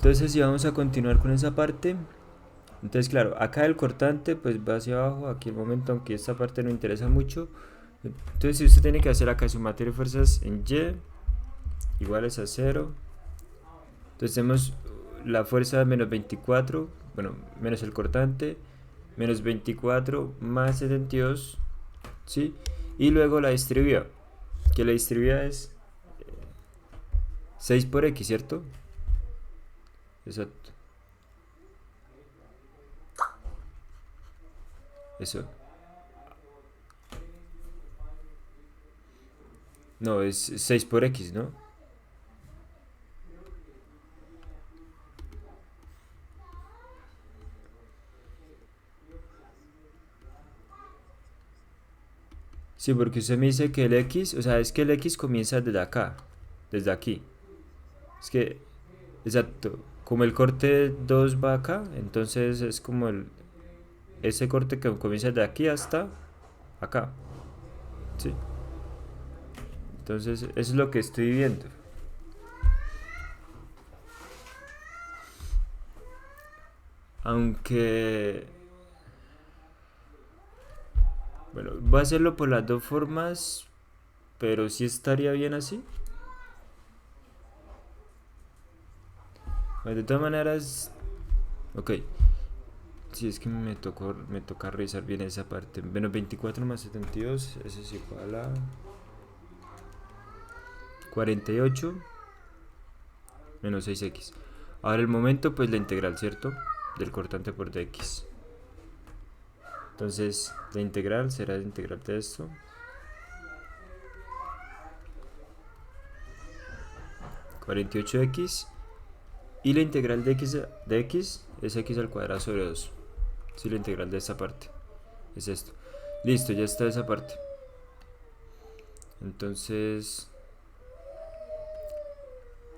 Entonces si vamos a continuar con esa parte, entonces claro, acá el cortante pues va hacia abajo, aquí el momento, aunque esta parte no interesa mucho. Entonces si usted tiene que hacer acá su materia de fuerzas en Y iguales a 0, entonces tenemos la fuerza menos 24, bueno, menos el cortante, menos 24 más 72, ¿sí? Y luego la distribuida, que la distribuida es 6 por X, ¿cierto? Exacto. Eso. No, es 6 por X, ¿no? Sí, porque usted me dice que el X, o sea, es que el X comienza desde acá, desde aquí. Es que, exacto, como el corte 2 va acá, entonces es como ese corte que comienza de aquí hasta acá, ¿sí? Entonces, eso es lo que estoy viendo. Aunque, bueno, voy a hacerlo por las dos formas, pero sí estaría bien así. Bueno, de todas maneras, ok. Si es que me toca revisar bien esa parte. Menos 24 más 72, eso es igual a 48 menos 6x. Ahora el momento, pues la integral, ¿cierto? Del cortante por dx. Entonces, la integral será la integral de esto. 48x. Y la integral de x es x al cuadrado sobre 2. Sí, la integral de esta parte es esto. Listo, ya está esa parte. Entonces,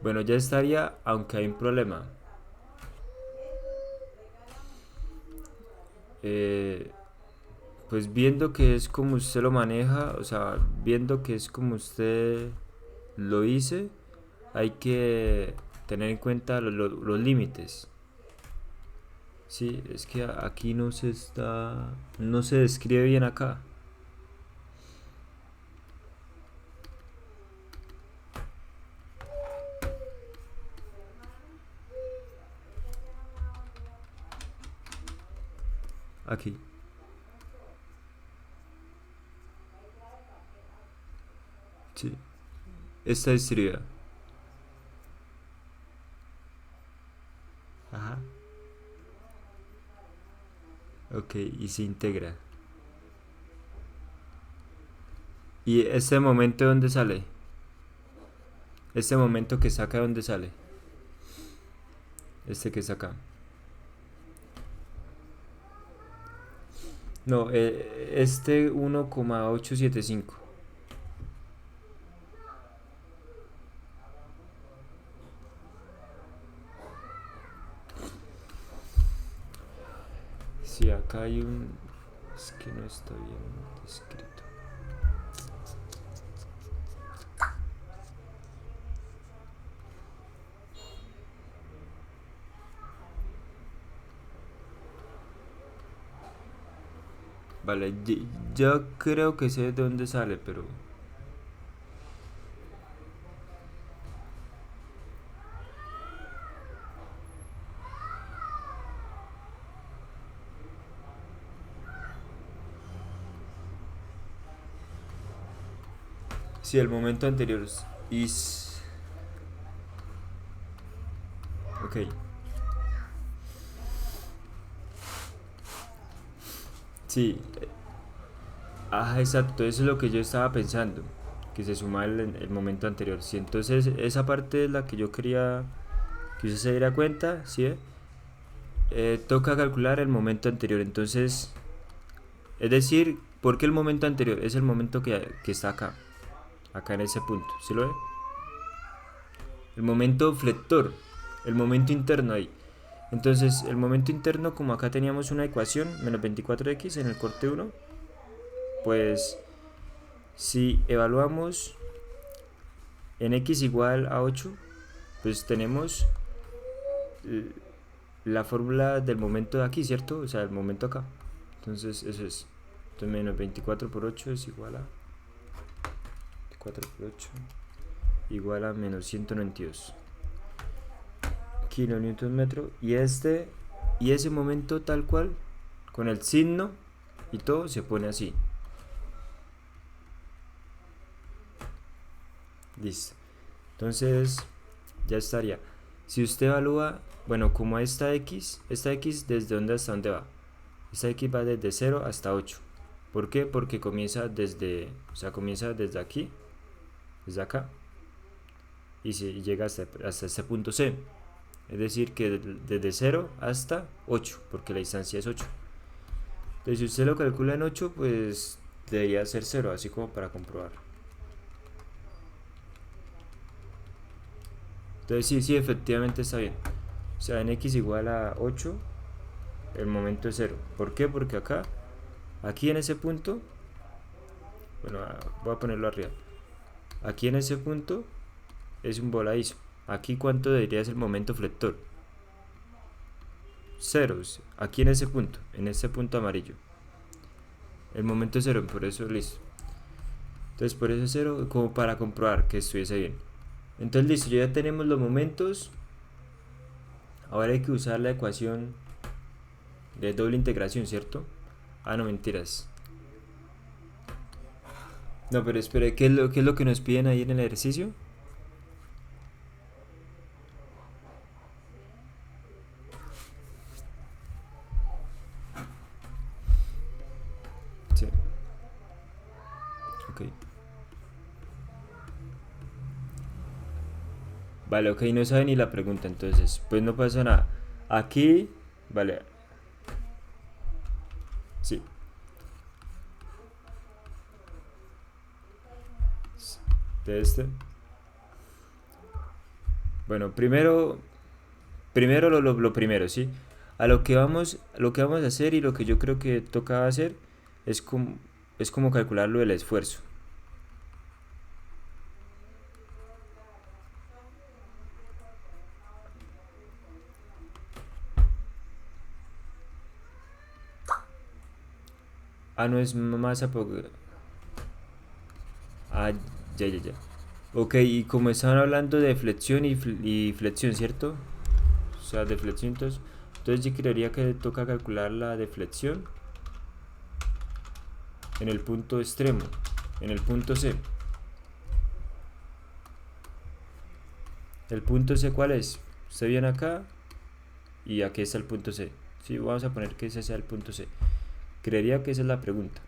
bueno, ya estaría, aunque hay un problema. Eh, pues viendo que es como usted lo maneja, o sea, viendo que es como usted lo hice, hay que tener en cuenta los límites. Sí, es que aquí no se describe bien acá. Aquí, sí, está distribuida. Ajá. Ok, y se integra. ¿Y este momento de dónde sale? Este momento que saca, ¿de dónde sale? Este que saca. No, este 1,875. Si acá hay un... Es que no está bien escrito. Vale, yo creo que sé de dónde sale, pero... Si el momento anterior is... Ok. Sí. Exacto, eso es lo que yo estaba pensando. Que se suma el momento anterior. Sí, entonces esa parte es la que yo quería que usted se diera cuenta, ¿sí? Toca calcular el momento anterior. Entonces, es decir, ¿por qué el momento anterior? Es el momento que está acá. Acá en ese punto. ¿Sí lo ve? El momento flector. El momento interno ahí. Entonces, el momento interno, como acá teníamos una ecuación, menos 24x en el corte 1, pues si evaluamos en x igual a 8, pues tenemos la fórmula del momento de aquí, ¿cierto? O sea, el momento acá. Entonces eso es. Entonces menos 24 por 8 es igual a 24 por 8 igual a menos 192 kilonewton metro. Y ese momento tal cual, con el signo y todo, se pone así. Listo. Entonces ya estaría. Si usted evalúa, bueno, como esta X desde dónde hasta dónde va. Esta X va desde 0 hasta 8. ¿Por qué? Porque comienza comienza desde aquí, desde acá, y llega hasta este punto C. Es decir, que desde 0 hasta 8, porque la distancia es 8. Entonces, si usted lo calcula en 8, pues debería ser 0, así como para comprobar. Entonces, sí, efectivamente está bien. O sea, en X igual a 8, el momento es 0. ¿Por qué? Porque aquí en ese punto, bueno, voy a ponerlo arriba. Aquí en ese punto es un voladizo. Aquí, ¿cuánto debería ser el momento flector? 0. Aquí en ese punto amarillo. El momento es 0, por eso listo. Entonces, por eso es 0, como para comprobar que estuviese bien. Entonces, listo, ya tenemos los momentos. Ahora hay que usar la ecuación de doble integración, ¿cierto? Ah, no, mentiras. No, pero espere, ¿qué es lo que nos piden ahí en el ejercicio? Sí. Ok. Vale, ok, no sabe ni la pregunta, entonces, pues no pasa nada. Aquí, vale. Sí. De este. Bueno, primero lo primero, ¿sí? Lo que vamos a hacer y lo que yo creo que toca hacer es como calcular lo del esfuerzo. Ah, no es masa porque... Ah, ya. Ok, y como estaban hablando de flexión y flexión, ¿cierto? O sea, de flexión, entonces yo creería que toca calcular la deflexión en el punto extremo, en el punto C. ¿El punto C cuál es? Usted viene acá y aquí está el punto C. Sí, vamos a poner que ese sea el punto C. Creería que esa es la pregunta.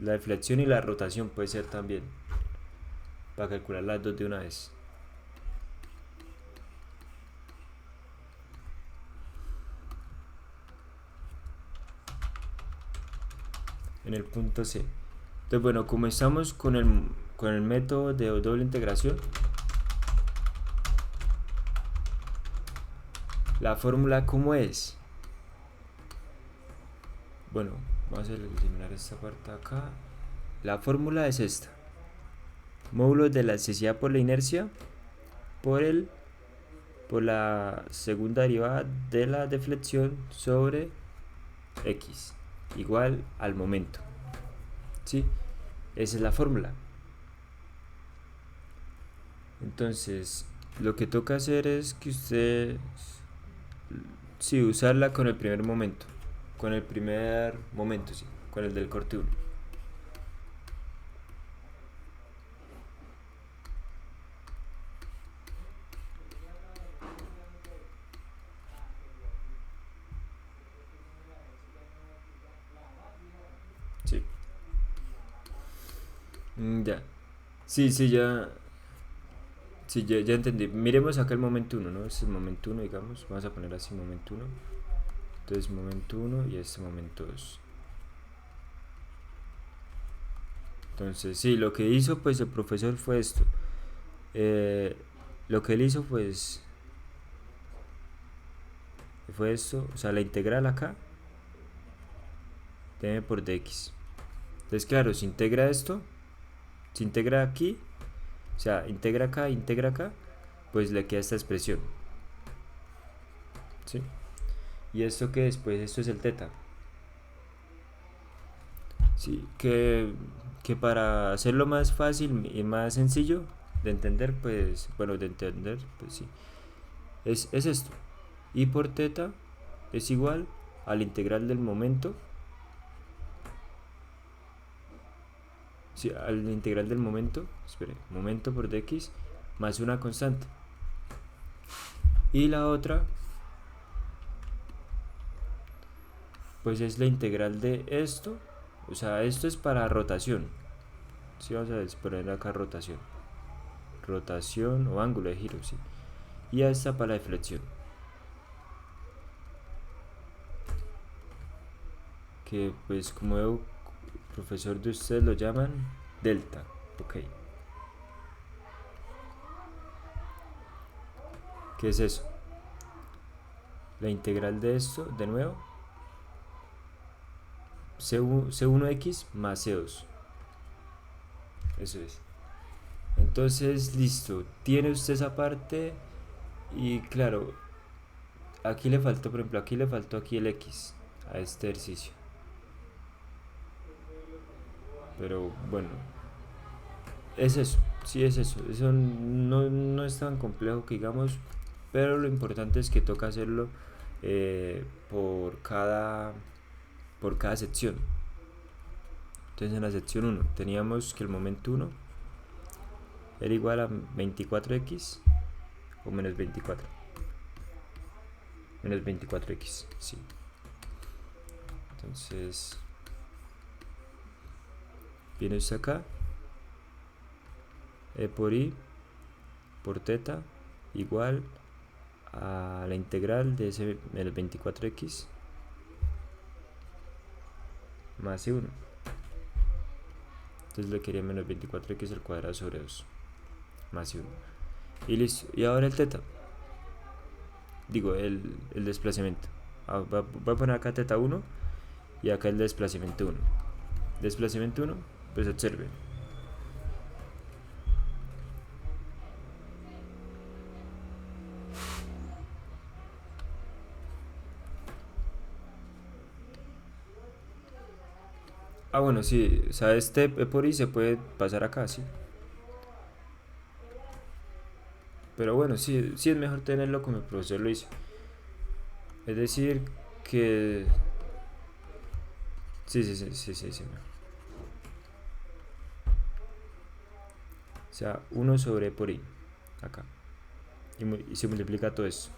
La deflexión y la rotación puede ser también, para calcular las dos de una vez. En el punto C. Entonces, bueno, como estamos con el método de doble integración, la fórmula, ¿cómo es? Bueno, vamos a eliminar esta parte acá. La fórmula es esta: módulo de la necesidad por la inercia por la segunda derivada de la deflexión sobre X igual al momento. ¿Sí? Esa es la fórmula. Entonces, lo que toca hacer es que usted, sí, usarla con el primer momento. Con el primer momento, sí. Con el del corte 1. Sí. Ya. Sí, ya. Sí, ya entendí. Miremos acá el momento 1, ¿no? Este es el momento 1, digamos. Vamos a poner así momento 1. Entonces momento 1 y este momento 2. Entonces, sí, lo que hizo pues el profesor fue esto. Lo que él hizo pues fue esto. O sea, la integral acá dm por dx. Entonces, claro, se integra esto. Se integra aquí. O sea, integra acá, pues le queda esta expresión, ¿sí? ¿Y esto qué es? Pues esto es el teta. Sí, que para hacerlo más fácil y más sencillo de entender, pues, bueno, de entender, pues sí, es esto. Y por teta es igual al integral del momento, sí, al integral del momento, espere, momento por dx más una constante. Y la otra, pues es la integral de esto, o sea, esto es para rotación. Sí, vamos a poner acá rotación. Rotación o ángulo de giro, sí. Y a esta para la deflexión. Que pues como veo, profesor de ustedes lo llaman delta. Ok. ¿Qué es eso? La integral de esto, de nuevo, C1x más C2. Eso es. Entonces, listo. Tiene usted esa parte. Y claro, aquí le faltó, por ejemplo, aquí le faltó aquí el x a este ejercicio. Pero bueno, es eso. Sí, es eso. Eso no es tan complejo que digamos. Pero lo importante es que toca hacerlo por cada sección. Entonces en la sección 1 teníamos que el momento 1 era igual a 24x o menos 24. Menos 24x, sí. Entonces viene usted acá, e por i por teta igual a la integral de ese menos 24x más i1. Entonces le quería menos 24x al cuadrado sobre 2 más i1. Y listo. Y ahora el teta. Digo, el desplazamiento. Voy a poner acá teta 1 y acá el desplazamiento 1. Desplazamiento 1, pues observe. Ah, bueno, sí, o sea, este e por i se puede pasar acá, sí. Pero bueno, sí, sí es mejor tenerlo como el profesor lo hizo. Es decir, que... Sí, sí, sí, sí, sí, sí. O sea, 1 sobre e por i, acá. Y se multiplica todo eso.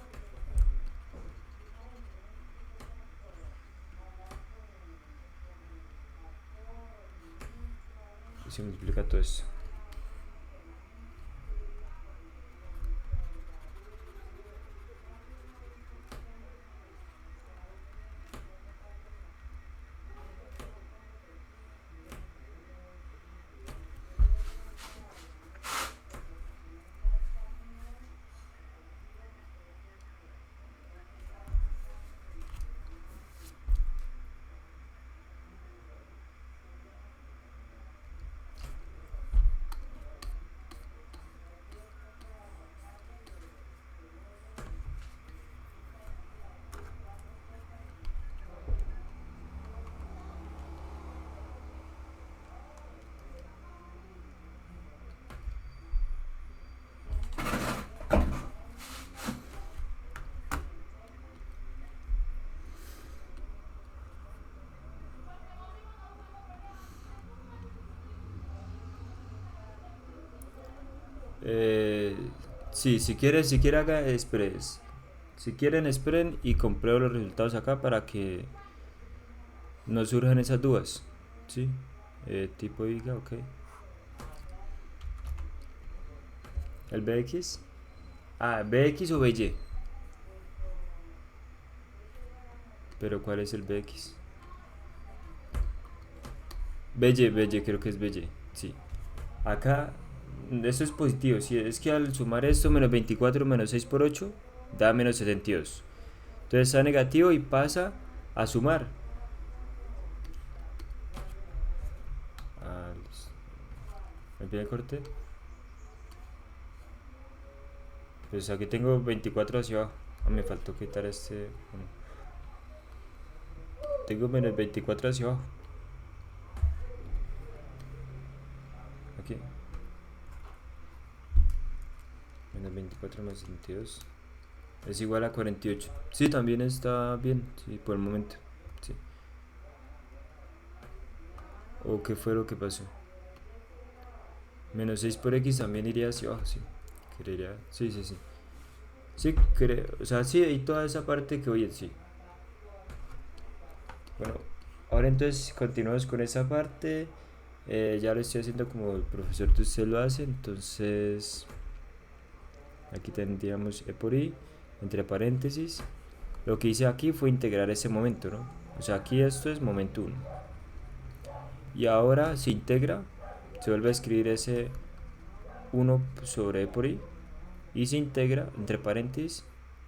Y se multiplica todo eso. Eh, sí, si quiere haga, esperes. Si quieren, esperen y compruebo los resultados acá para que no surjan esas dudas. ¿Sí? Tipo IGA, ok. ¿El BX? Ah, BX o BY. Pero ¿cuál es el BX? BY, creo que es BY. Sí. Acá, esto es positivo. Si es que al sumar esto, menos 24 menos 6 por 8, da menos 72. Entonces está negativo y pasa a sumar. ¿Me pide corte? Pues aquí tengo 24 hacia abajo. Ah, me faltó quitar este. Bueno, tengo menos 24 hacia abajo. Aquí. Menos 24 más 22. Es igual a 48. Sí, también está bien. Sí, por el momento. Sí. ¿O qué fue lo que pasó? Menos 6 por x también iría hacia abajo, sí. Creería. Sí, sí, sí. Sí, creo. O sea, sí, y toda esa parte que oye, sí. Bueno, ahora entonces continuamos con esa parte. Ya lo estoy haciendo como el profesor de usted lo hace. Entonces, aquí tendríamos e por i, entre paréntesis. Lo que hice aquí fue integrar ese momento, ¿no? O sea, aquí esto es momento 1. Y ahora se integra, se vuelve a escribir ese 1 sobre e por i. Y se integra, entre paréntesis,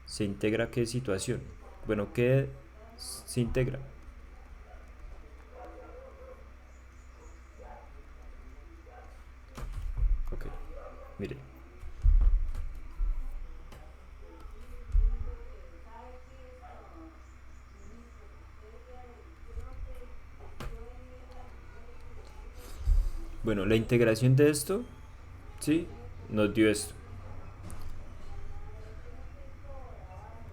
se integra qué situación. Bueno, ¿qué se integra? Ok, mire. Bueno, la integración de esto, ¿sí? Nos dio esto.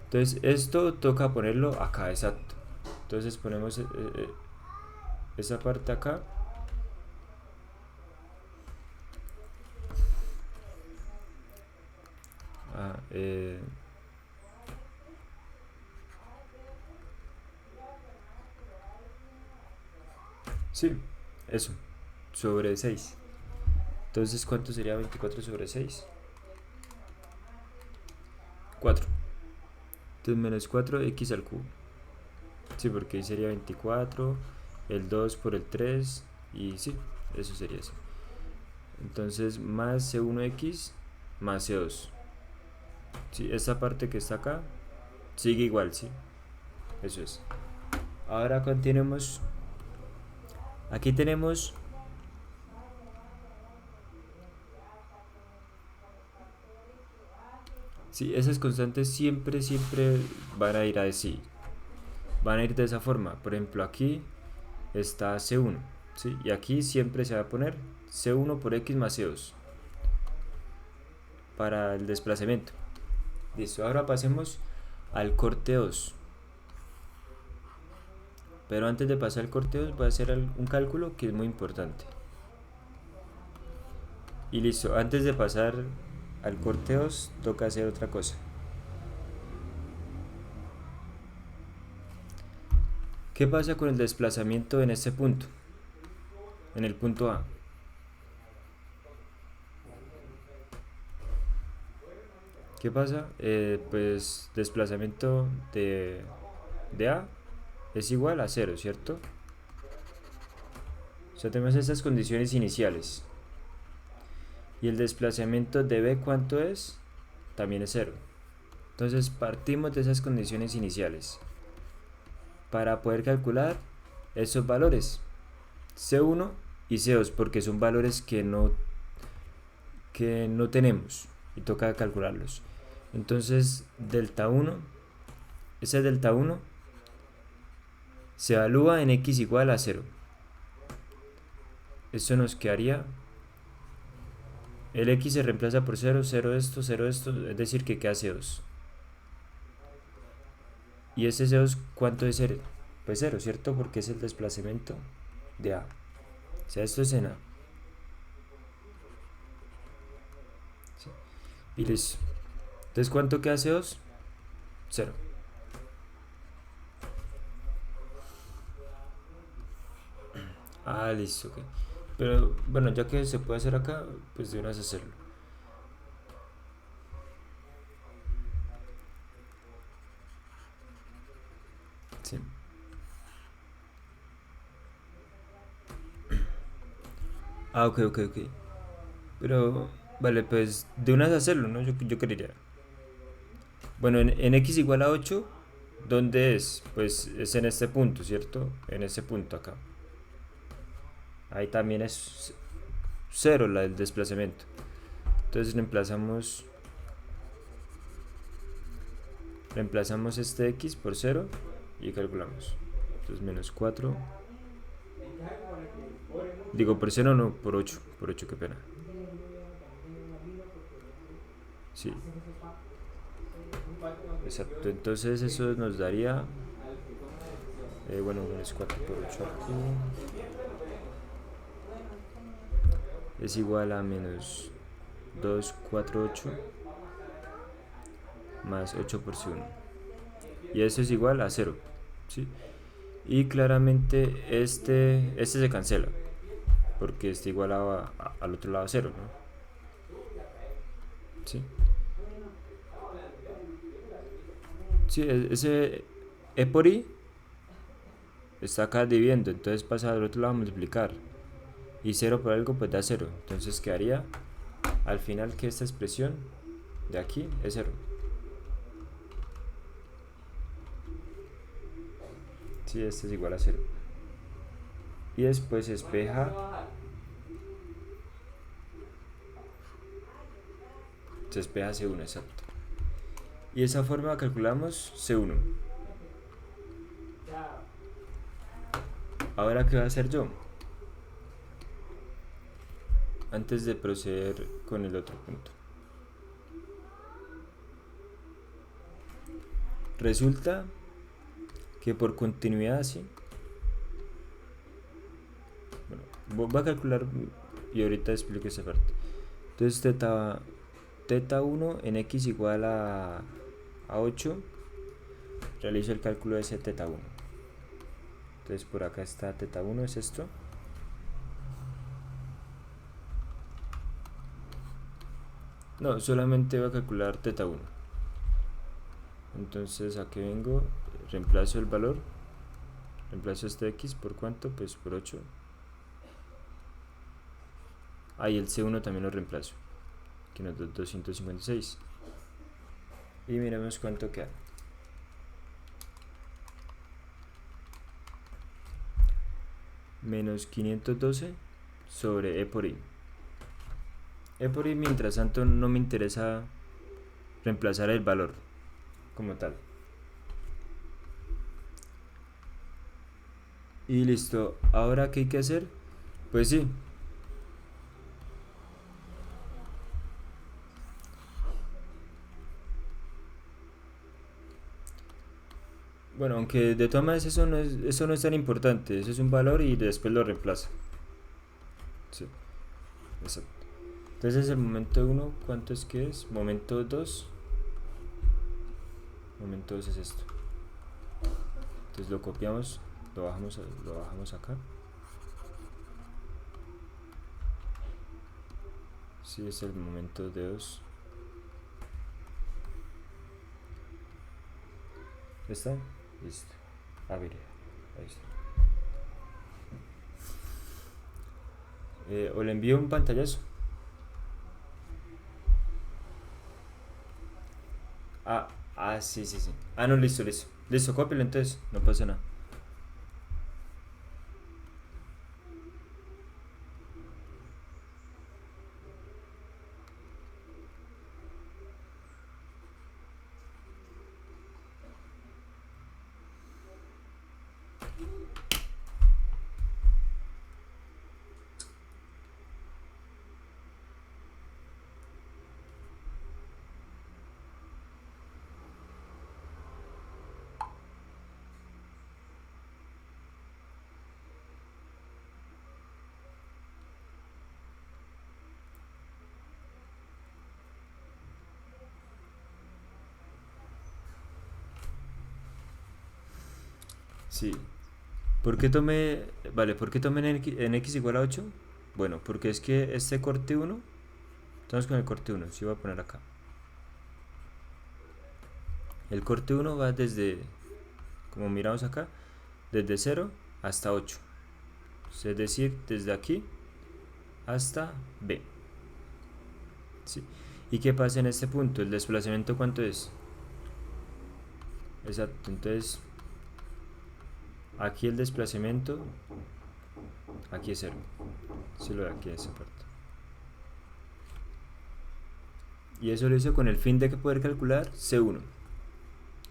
Entonces, esto toca ponerlo acá, exacto. Entonces ponemos esa parte acá. Ah, sí, eso, sobre 6. Entonces, ¿cuánto sería 24 sobre 6? 4. Entonces, menos 4x al cubo. Sí, porque ahí sería 24, el 2 por el 3, y sí, eso sería así. Entonces, más c1x más c2. Sí, esta parte que está acá sigue igual, sí. Eso es. Ahora continuemos. Aquí tenemos. Sí, esas constantes siempre, siempre van a ir a sí. Van a ir de esa forma. Por ejemplo, aquí está C1. ¿Sí? Y aquí siempre se va a poner C1 por X más C2 para el desplazamiento. Listo, ahora pasemos al corte 2. Pero antes de pasar al corte 2 voy a hacer un cálculo que es muy importante. Y listo, antes de pasar al corte 2 toca hacer otra cosa. ¿Qué pasa con el desplazamiento en este punto? En el punto A. ¿Qué pasa? Pues desplazamiento de A es igual a 0, ¿cierto? O sea, tenemos estas condiciones iniciales. Y el desplazamiento de B, ¿cuánto es? También es 0. Entonces partimos de esas condiciones iniciales para poder calcular esos valores C1 y C2, porque son valores que no tenemos y toca calcularlos. Entonces delta 1, ese delta 1 se evalúa en x igual a 0. Esto nos quedaría, el x se reemplaza por 0, 0 esto, es decir que queda C2. Y ese C2, ¿cuánto es 0? Pues 0, ¿cierto? Porque es el desplazamiento de A. O sea, esto es en A. ¿Sí? Y listo. Entonces, ¿cuánto queda C2? 0. Ah, listo, ok. Pero bueno, ya que se puede hacer acá, pues de una vez hacerlo. Sí. Ah, ok, ok, ok. Pero, vale, pues de una vez hacerlo, ¿no? Yo quería. Bueno, en x igual a 8, ¿dónde es? Pues es en este punto, ¿cierto? En este punto acá. Ahí también es 0 el desplazamiento. Entonces reemplazamos reemplazamos este x por 0 y calculamos. Entonces menos 4, digo por 0 no, por 8, qué pena. Sí, exacto, entonces eso nos daría, bueno, menos 4 por 8 aquí es igual a menos 248 más 8 por C1, y eso es igual a 0, ¿sí? Y claramente este se cancela, porque está igualado al otro lado a 0, ¿no? ¿Sí? Sí, ese e por i está acá dividiendo, entonces pasa al otro lado a multiplicar, y 0 por algo pues da 0, entonces quedaría al final que esta expresión de aquí es 0. Sí, este es igual a 0. Y después se despeja C1, exacto. Y de esa forma calculamos C1. Ahora, ¿qué voy a hacer yo? Antes de proceder con el otro punto. Resulta que por continuidad así, bueno, voy a calcular y ahorita explico esa parte. Entonces teta 1 en x igual a 8, realizo el cálculo de ese teta 1. Entonces por acá está teta 1, es esto. No, solamente voy a calcular teta 1. Entonces aquí vengo, reemplazo el valor, reemplazo este x por cuánto, pues por 8. Ahí el C1 también lo reemplazo, que nos da 256. Y miremos cuánto queda. Menos 512 sobre e por i. E por i, mientras tanto, no me interesa reemplazar el valor como tal. Y listo. Ahora, ¿qué hay que hacer? Pues sí. Bueno, aunque de todas maneras eso no es tan importante. Eso es un valor y después lo reemplaza. Sí, exacto. Entonces el momento 1, ¿cuánto es que es? Momento 2. Momento 2 es esto. Entonces lo copiamos, lo bajamos acá. Sí, es el momento de 2. ¿Está? Listo. A ver, ahí está. O le envío un pantallazo. Sí. No, listo. Listo, cópialo entonces, no pasa nada. Sí. ¿Por qué tomé en x igual a 8? Bueno, porque es que este corte 1, estamos con el corte 1, sí voy a poner acá. El corte 1 va desde, como miramos acá, desde 0 hasta 8. Es decir, desde aquí hasta B. ¿Sí? ¿Y qué pasa en este punto? ¿El desplazamiento cuánto es? Exacto, entonces aquí el desplazamiento, aquí es 0. Si lo de aquí es esa parte. Y eso lo hice con el fin de que poder calcular C1.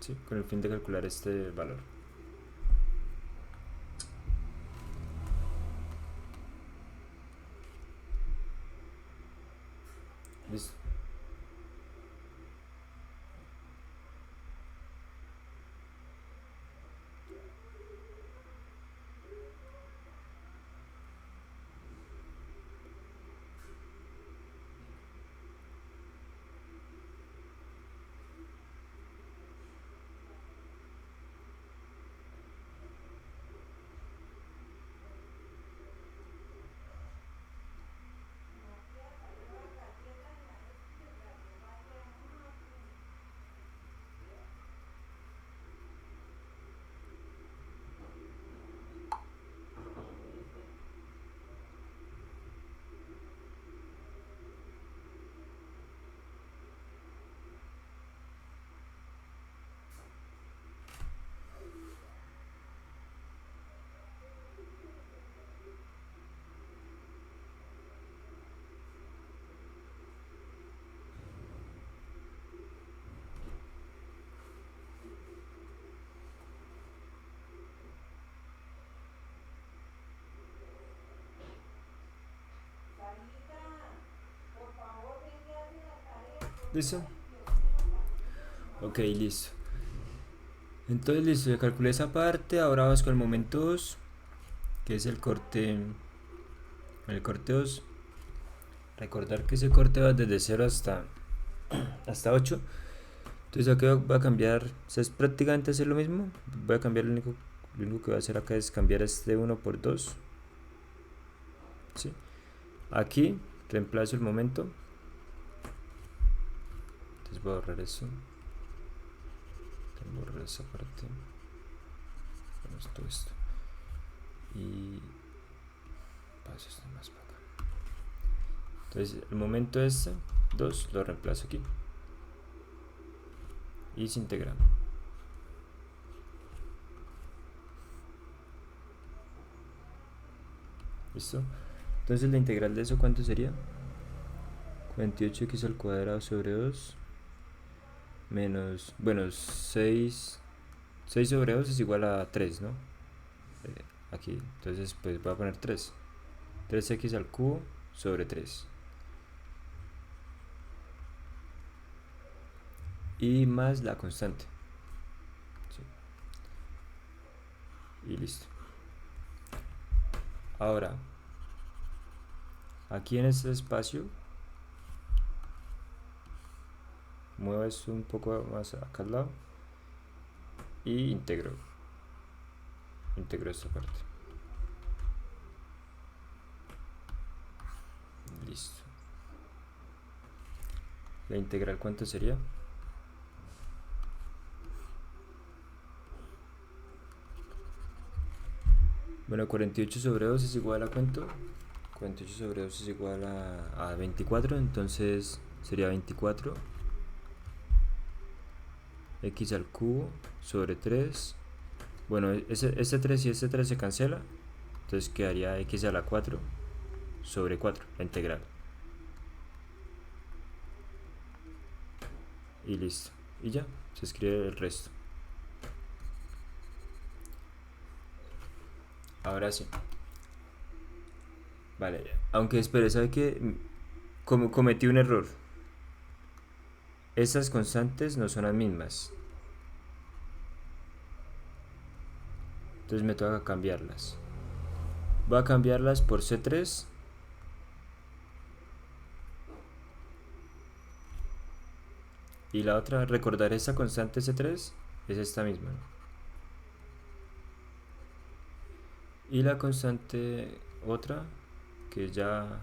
¿sí? Con el fin de calcular este valor. Listo. ¿Listo? Ok, listo. Entonces listo, ya calculé esa parte. Ahora vamos con el momento 2, que es el corte 2. Recordar que ese corte va desde 0 hasta 8. Entonces aquí voy a cambiar, o sea, es prácticamente hacer lo mismo. Voy a cambiar, lo único que voy a hacer acá es cambiar este 1 por 2. ¿Sí? Aquí reemplazo el momento. Entonces voy a borrar eso. Voy a borrar esa parte. Ponemos todo esto. Y paso esto más para acá. Entonces el momento este 2 lo reemplazo aquí. Y se integra. ¿Listo? Entonces la integral de eso, ¿cuánto sería? 48x al cuadrado sobre 2 menos, bueno, 6 sobre 2 es igual a 3, ¿no? Aquí, entonces pues voy a poner 3x al cubo sobre 3 y más la constante, ¿sí? Y listo. Ahora aquí en este espacio muevo esto un poco más acá al lado y integro esta parte. Listo. La integral, ¿cuánto sería? Bueno, 48 sobre 2 es igual a ¿cuánto? 48 sobre 2 es igual a 24, entonces sería 24 x al cubo sobre 3. Bueno, este 3 y este 3 se cancela, entonces quedaría x a la 4 sobre 4, la integral. Y listo. Y ya, se escribe el resto. Ahora sí. Vale, aunque espere, ¿sabe qué? Como cometí un error. Estas constantes no son las mismas. Entonces me toca cambiarlas. Voy a cambiarlas por C3. Y la otra, recordar esta constante C3 es esta misma, ¿no? Y la constante otra, que ya...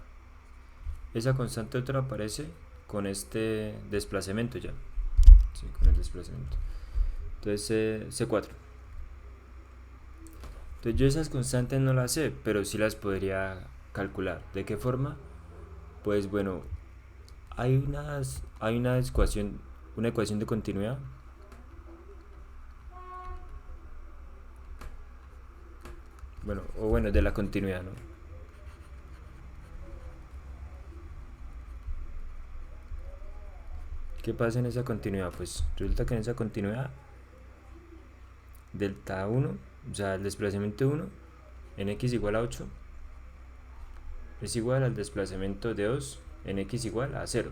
Esa constante otra aparece con este desplazamiento ya. Sí, con el desplazamiento. Entonces C4. Entonces yo esas constantes no las sé, pero sí las podría calcular. ¿De qué forma? Pues bueno, hay una ecuación de continuidad. Bueno, o bueno, de la continuidad, ¿no? ¿Qué pasa en esa continuidad? Pues resulta que en esa continuidad delta 1, o sea, el desplazamiento 1 en x igual a 8 es igual al desplazamiento de 2 en x igual a 0.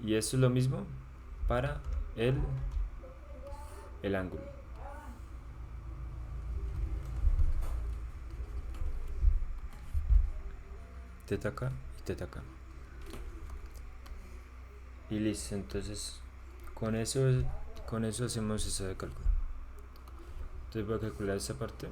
Y esto es lo mismo para el ángulo. Teta acá y teta acá. Y listo, entonces con eso hacemos ese cálculo. Entonces voy a calcular esa parte.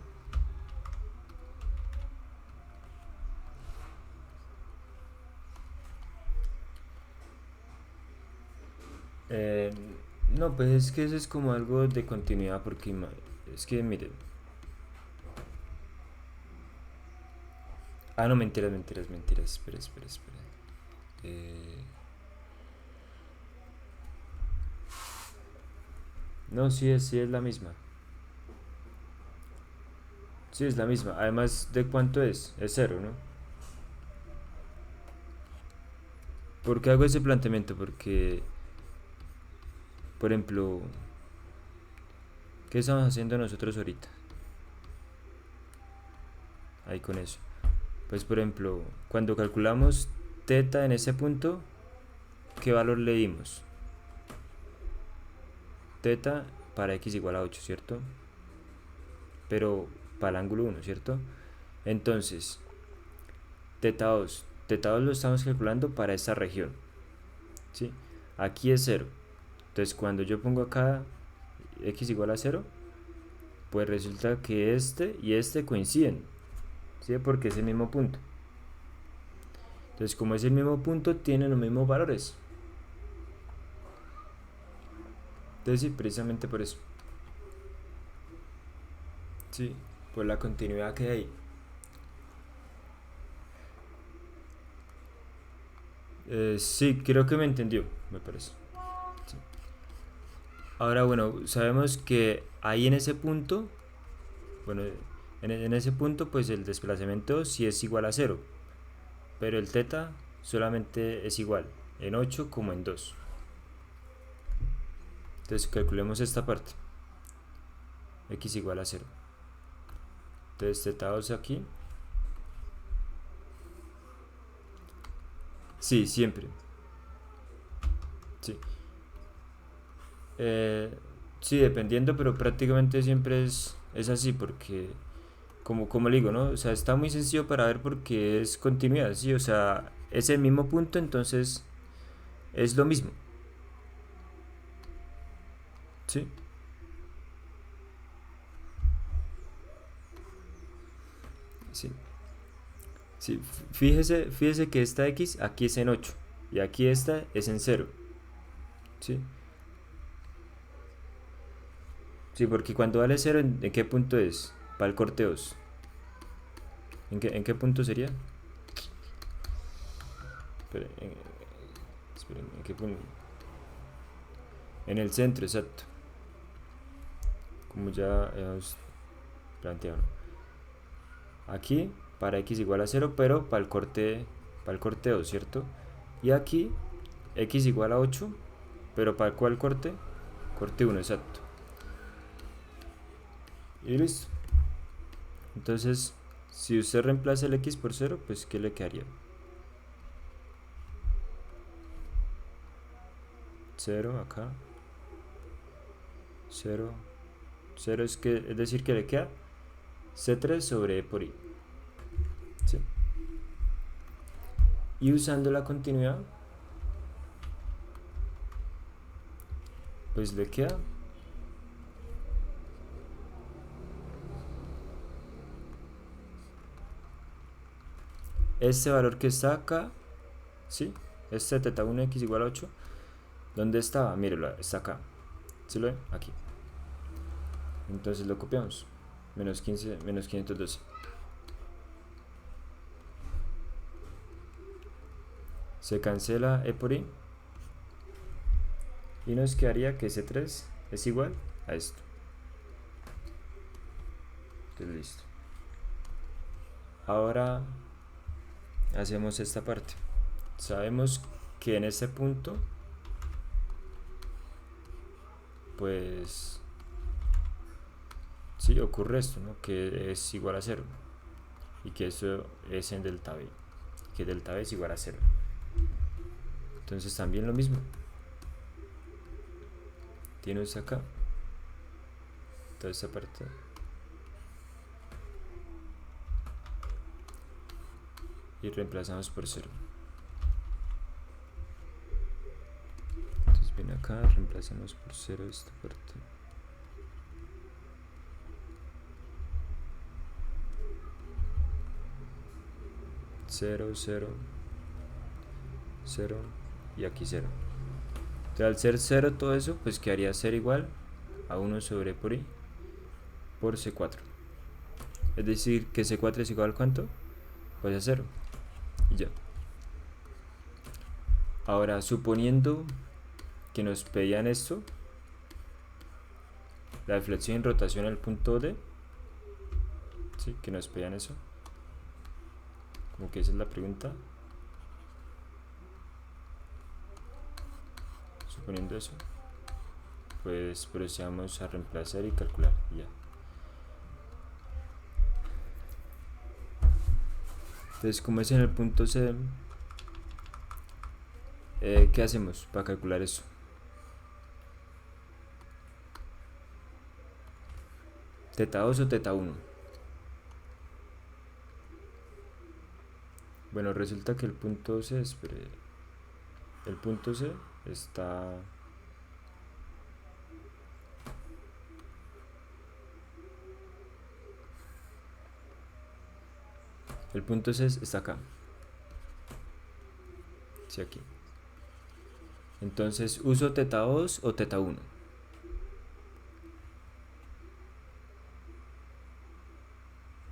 No, pues es que eso es como algo de continuidad porque es que miren. Ah, no, mentiras. Espera. No, sí es la misma. Sí, es la misma. Además, ¿de cuánto es? Es 0, ¿no? ¿Por qué hago ese planteamiento? Porque, por ejemplo, ¿qué estamos haciendo nosotros ahorita? Ahí con eso. Pues, por ejemplo, cuando calculamos teta en ese punto, ¿qué valor le dimos? Teta para x igual a 8, ¿cierto? Pero para el ángulo 1, ¿cierto? Entonces, teta 2 lo estamos calculando para esta región, ¿sí? Aquí es 0. Entonces, cuando yo pongo acá x igual a 0, pues resulta que este y este coinciden, ¿sí? Porque es el mismo punto. Entonces, como es el mismo punto, tienen los mismos valores. Entonces, sí, precisamente por eso. Sí, por la continuidad que hay. Sí, creo que me entendió, me parece. Sí. Ahora, bueno, sabemos que ahí en ese punto, bueno, en ese punto, pues el desplazamiento sí es igual a 0, pero el teta solamente es igual en 8 como en 2. Entonces calculemos esta parte, x igual a 0. Entonces teta 2 aquí. Sí, siempre. Sí. Sí, dependiendo, pero prácticamente siempre es así porque, como le digo, ¿no? O sea, está muy sencillo para ver porque es continuidad, ¿sí? O sea, es el mismo punto, entonces es lo mismo, ¿sí? Sí. Sí, fíjese que esta x aquí es en 8 y aquí esta es en 0, ¿sí? Sí, porque cuando vale 0, ¿en qué punto es? Para el corte 2. ¿En qué punto sería? Esperen, ¿en qué punto? En el centro, exacto. Como ya hemos planteado. Aquí, para x igual a 0, pero para el corte 2, ¿cierto? Y aquí, x igual a 8, pero ¿para cuál corte? Corte 1, exacto. Y listo. Entonces, si usted reemplaza el x por 0, pues ¿qué le quedaría? 0 acá. 0. 0 es decir que le queda C3 sobre E por I. ¿Sí? Y usando la continuidad, pues le queda este valor que está acá, ¿sí? Este teta 1x igual a 8. ¿Dónde estaba? Mírelo, está acá. ¿Sí lo ven? Aquí. Entonces lo copiamos. Menos 15, menos 512. Se cancela E por I. Y nos quedaría que C3 es igual a esto. Entonces listo. Ahora hacemos esta parte. Sabemos que en este punto pues sí, ocurre esto, ¿no? Que es igual a 0 y que eso es en delta b, que delta b es igual a 0. Entonces también lo mismo, tienes acá toda esta parte y reemplazamos por 0. Entonces ven acá, reemplazamos por 0 esta parte. Cero, 0, 0 y aquí 0. Entonces al ser 0 todo eso, pues quedaría ser igual a 1 sobre por i por c4. Es decir, que c4 es igual a ¿cuánto? Pues a 0. Y ya. Ahora, suponiendo que nos pedían esto, la deflexión en rotación al punto D, ¿sí? Que nos pedían eso. Como que esa es la pregunta. Suponiendo eso, pues procedamos a reemplazar y calcular. Y ya. Entonces, como es en el punto C, ¿qué hacemos para calcular eso? ¿Teta 2 o teta 1? Bueno, resulta que el punto C, el punto C está... El punto C está acá. Sí, aquí. Entonces, ¿uso teta 2 o teta 1?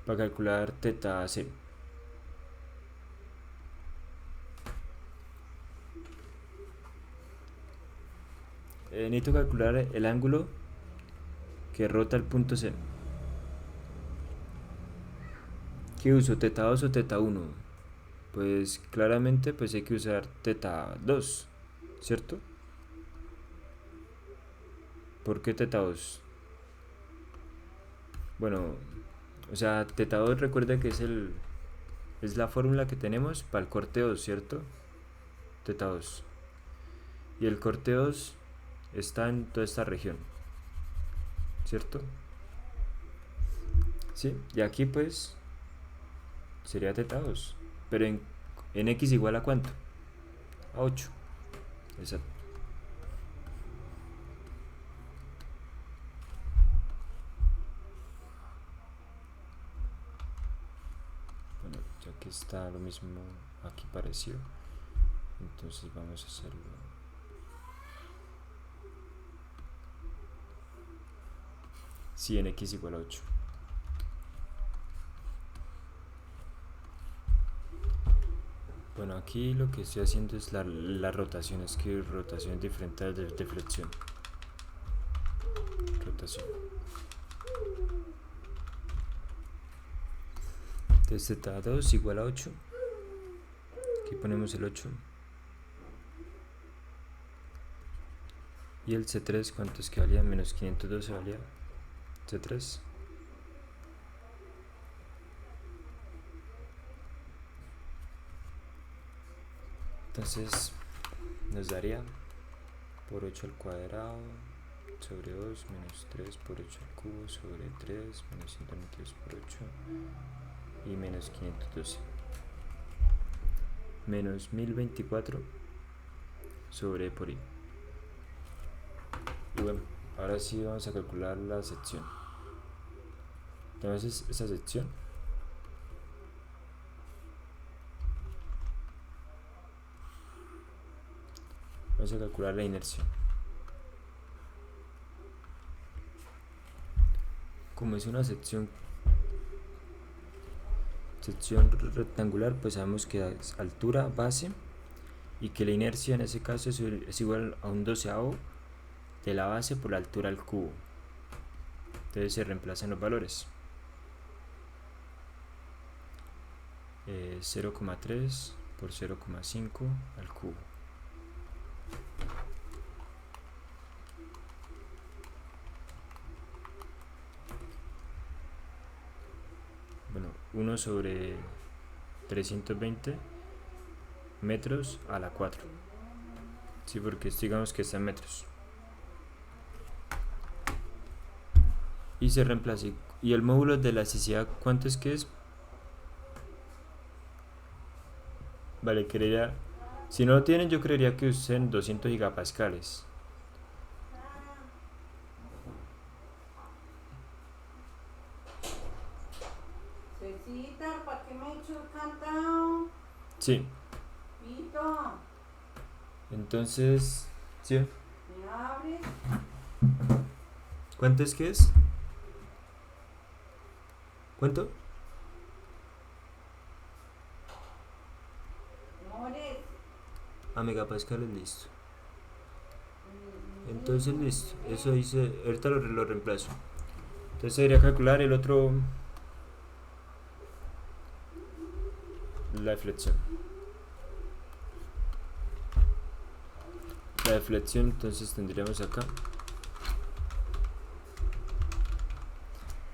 Para calcular teta C. Necesito calcular el ángulo que rota el punto C. ¿Qué uso? ¿Teta 2 o teta 1? Pues claramente pues hay que usar teta 2, ¿cierto? ¿Por qué teta 2? Bueno, o sea, teta 2 recuerda que es la fórmula que tenemos para el corte 2, ¿cierto? Teta 2. Y el corte 2 está en toda esta región, ¿cierto? Sí, y aquí pues sería teta 2. Pero en x igual a ¿cuánto? A 8. Exacto. Bueno, ya que está lo mismo aquí parecido, entonces vamos a hacerlo. Sí, en x igual a 8. Bueno, aquí lo que estoy haciendo es la rotación, es que rotación es diferente de deflexión. Rotación. Entonces teta 2 igual a 8. Aquí ponemos el 8. Y el C3, ¿cuánto es que valía? Menos 512 valía. C3. Entonces nos daría por 8 al cuadrado sobre 2 menos 3 por 8 al cubo sobre 3 menos 192 por 8 y menos 512 menos 1024 sobre por i. Y bueno, ahora sí vamos a calcular la sección. Entonces esa sección vamos a calcular la inercia. Como es una sección rectangular, pues sabemos que es altura base y que la inercia en ese caso es igual a un doceavo de la base por la altura al cubo. Entonces se reemplazan los valores. 0,3 por 0,5 al cubo. 1 sobre 320 metros a la 4. Sí, porque digamos que está en metros. Y se reemplaza. ¿Y el módulo de elasticidad cuánto es que es? Vale, creería. Si no lo tienen, yo creería que usen 200 gigapascales. Cecita, ¿para qué me he hecho el cantado? Sí. Pito, Entonces, ¿sí? ¿me abres? ¿Cuánto es que es? ¿Cuánto? Mores. A megapascales, listo. Entonces, listo. Eso dice. Ahorita lo reemplazo. Entonces, debería calcular el otro. La deflexión. La deflexión, entonces tendríamos acá.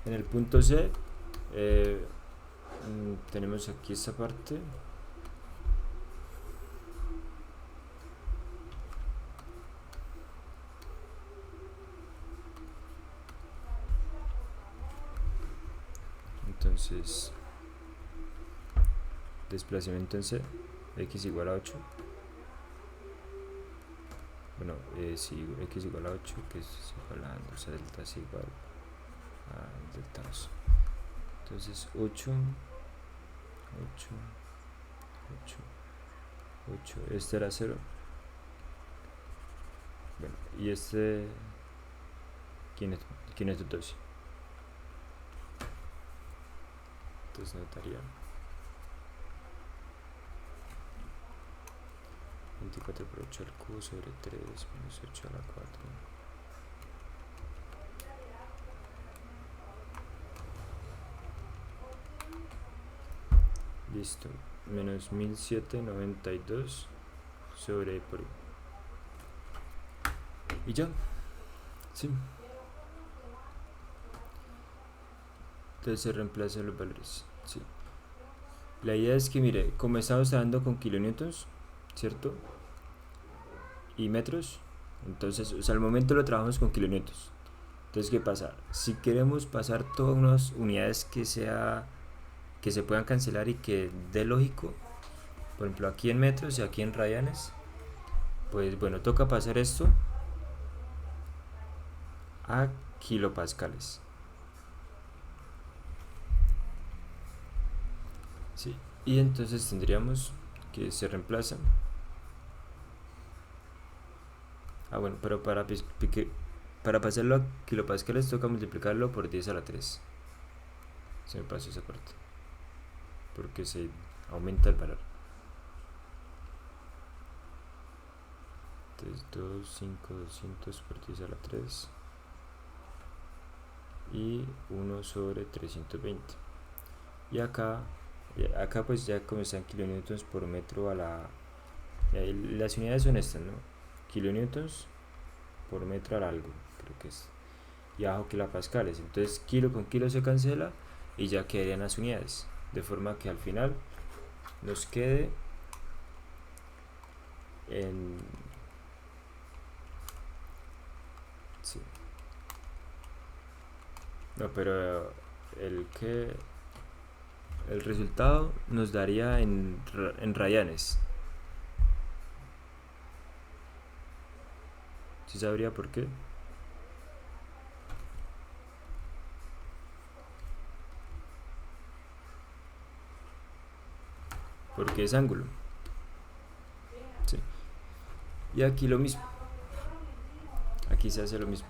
En el punto C. Tenemos aquí esta parte. Entonces, desplazamiento en C, x igual a 8. Bueno, si x igual a 8, que es igual a 2, delta es igual a delta 2. Entonces, 8, 8, este era 0. Bueno, y este 512. Entonces notaría 24 por 8 al cubo sobre 3 menos 8 a la 4. Listo. Menos 1792 sobre por. Y ya. Sí. Entonces se reemplazan los valores. Sí. La idea es que, mire, como estamos trabajando con kilonewtons, ¿cierto? Y metros. Entonces, o sea, al momento lo trabajamos con kilonewtons. Entonces, ¿qué pasa? Si queremos pasar todas unas unidades que se puedan cancelar y que dé lógico, por ejemplo, aquí en metros y aquí en radianes, pues bueno, toca pasar esto a kilopascales. Sí. Y entonces tendríamos que se reemplazan. Bueno, pero para pasarlo a kilopascales toca multiplicarlo por 10 a la 3. Se me pasó esa parte. Porque se aumenta el valor. Entonces 2, 5, 200 por 10 a la 3. Y 1 sobre 320. Y acá pues ya como están kilonewtons por metro a la. Las unidades son estas, ¿no? Kilonewtons por metro al algo, creo que es. Y abajo kilopascales. Entonces kilo con kilo se cancela y ya quedarían las unidades. De forma que al final nos quede en. Sí. No, pero el resultado nos daría en radianes. ¿Sí sabría por qué? Porque es ángulo. Sí. Y aquí lo mismo. Aquí se hace lo mismo.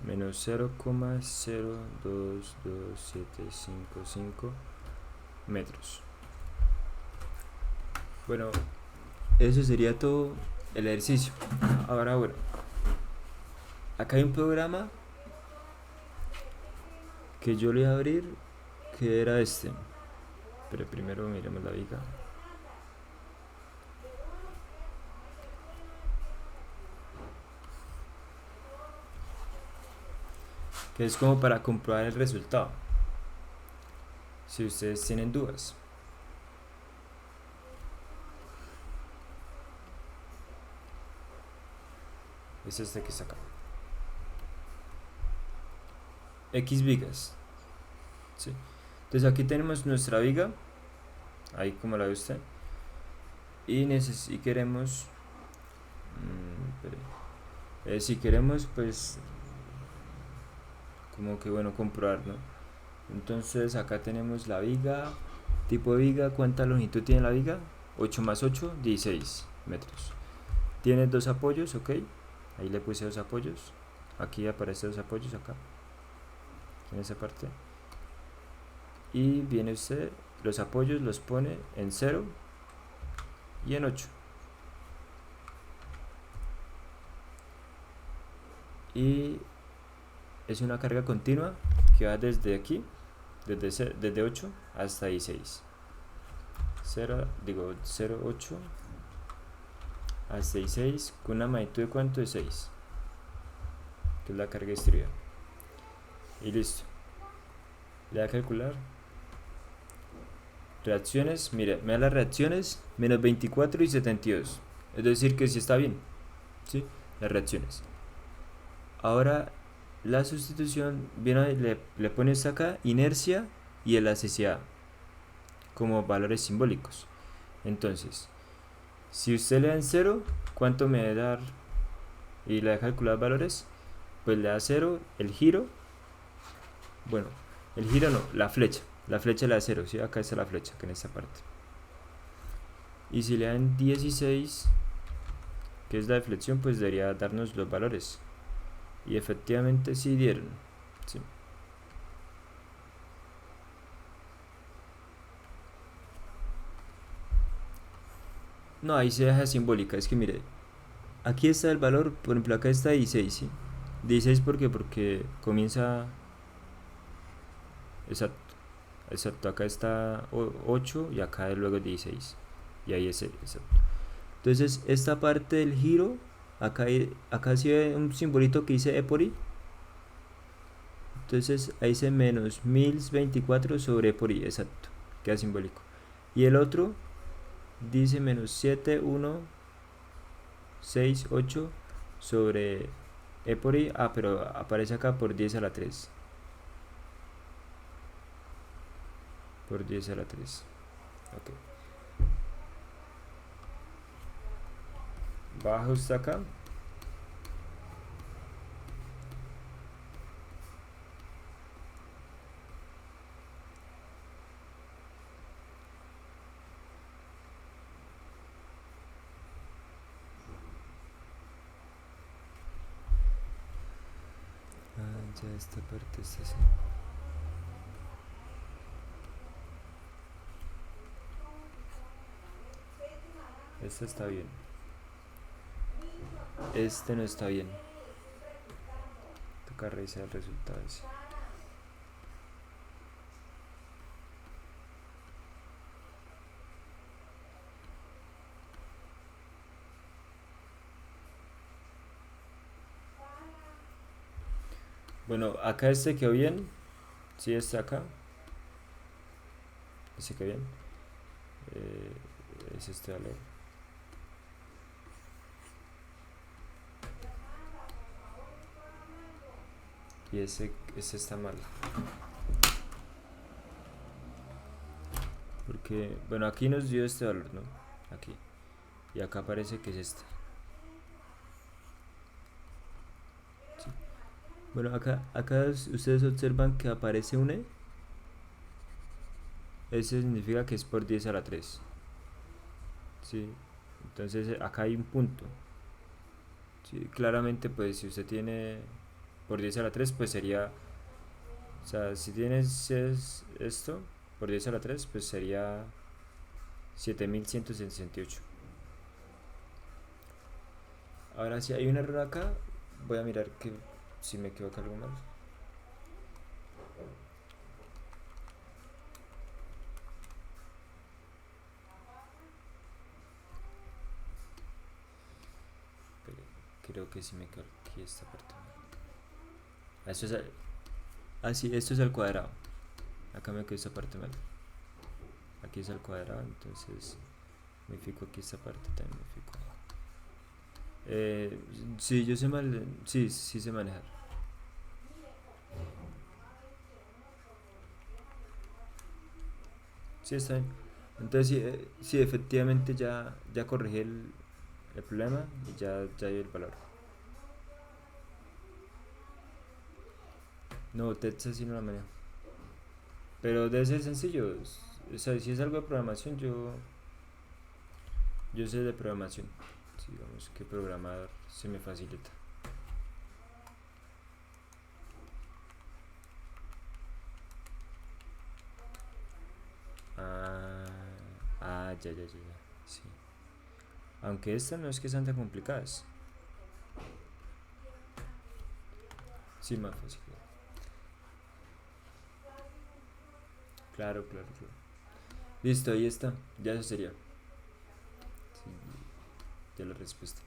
Menos 0,02275 metros. Bueno, eso sería todo el ejercicio. Ahora, bueno, acá hay un programa que yo le voy a abrir, que era este. Pero primero miremos la viga. Que es como para comprobar el resultado. Si ustedes tienen dudas. Es este que está acá. X vigas. ¿Sí? Entonces aquí tenemos nuestra viga. Ahí como la ve usted. Y queremos... si queremos pues como que bueno comprobar, ¿no? Entonces acá tenemos la viga. Tipo de viga, ¿cuánta longitud tiene la viga? 8 más 8, 16 metros. Tiene dos apoyos, ok. Ahí le puse dos apoyos. Aquí aparece dos apoyos acá. En esa parte. Y viene usted, los apoyos los pone en 0 y en 8. Y es una carga continua que va desde aquí, desde 8 hasta 16. 0, 8 hasta 16 con una magnitud de ¿cuánto? De 6, que es la carga distribuida. Y listo. Le da a calcular. Reacciones, mire, me da las reacciones menos 24 y 72. Es decir, que sí está bien. ¿Sí? Las reacciones. Ahora, la sustitución, viene, le pones acá inercia y elasticidad como valores simbólicos. Entonces, si usted le da en 0, ¿cuánto me debe dar? Y le da calcular valores, pues le da 0 el giro. Bueno, el giro no, la flecha. La flecha le da 0, ¿sí? Acá está la flecha, que en esta parte. Y si le dan 16, que es la deflexión, pues debería darnos los valores. Y efectivamente sí dieron. ¿Sí? No, ahí se deja simbólica. Es que mire, aquí está el valor, por ejemplo, acá está 16, ¿sí? 16 porque comienza... Exacto. Exacto, acá está 8 y acá luego 16. Y ahí es exacto. Entonces, esta parte del giro, acá sí ve un simbolito que dice EPORI. Entonces, ahí dice menos 1024 sobre EPORI, exacto, queda simbólico. Y el otro dice menos 7168 sobre EPORI. Ah, pero aparece acá por 10 a la 3. Por 10 a la 3. Ok. Baja usted acá. Ya esta parte está así. Este está bien. Este no está bien. Toca revisar el resultado ese. Bueno, acá este quedó bien. Sí, está acá. Este quedó bien. Es este valor. Y ese está mal. Porque, bueno, aquí nos dio este valor, ¿no? Aquí. Y acá parece que es este. Sí. Bueno, acá ustedes observan que aparece un E. Eso significa que es por 10 a la 3. ¿Sí? Entonces acá hay un punto. ¿Sí? Claramente, pues si usted tiene por 10 a la 3, pues sería... O sea, si tienes esto por 10 a la 3, pues sería 7168. Ahora si hay un error acá, voy a mirar que si me equivoco algo mal. Pero creo que si me quedo aquí esta parte mal. Esto es, sí, esto es al cuadrado. Acá me quedó esta parte mal. Aquí es al cuadrado, entonces me fijo aquí esta parte también me fijo. Sí, yo sé mal, sí, sí sé manejar. Sí, está bien. Entonces sí, sí, efectivamente ya corregí el problema y ya dio el valor. No, Texas sí no la manejo. Pero debe ser sencillo. O sea, si es algo de programación, yo sé de programación. Sí, digamos que programar se me facilita. Ah, ya. Sí. Aunque estas no es que sean tan complicadas. Sí, más fácil. Claro. Listo, ahí está. Ya eso sería. Sí, ya la respuesta.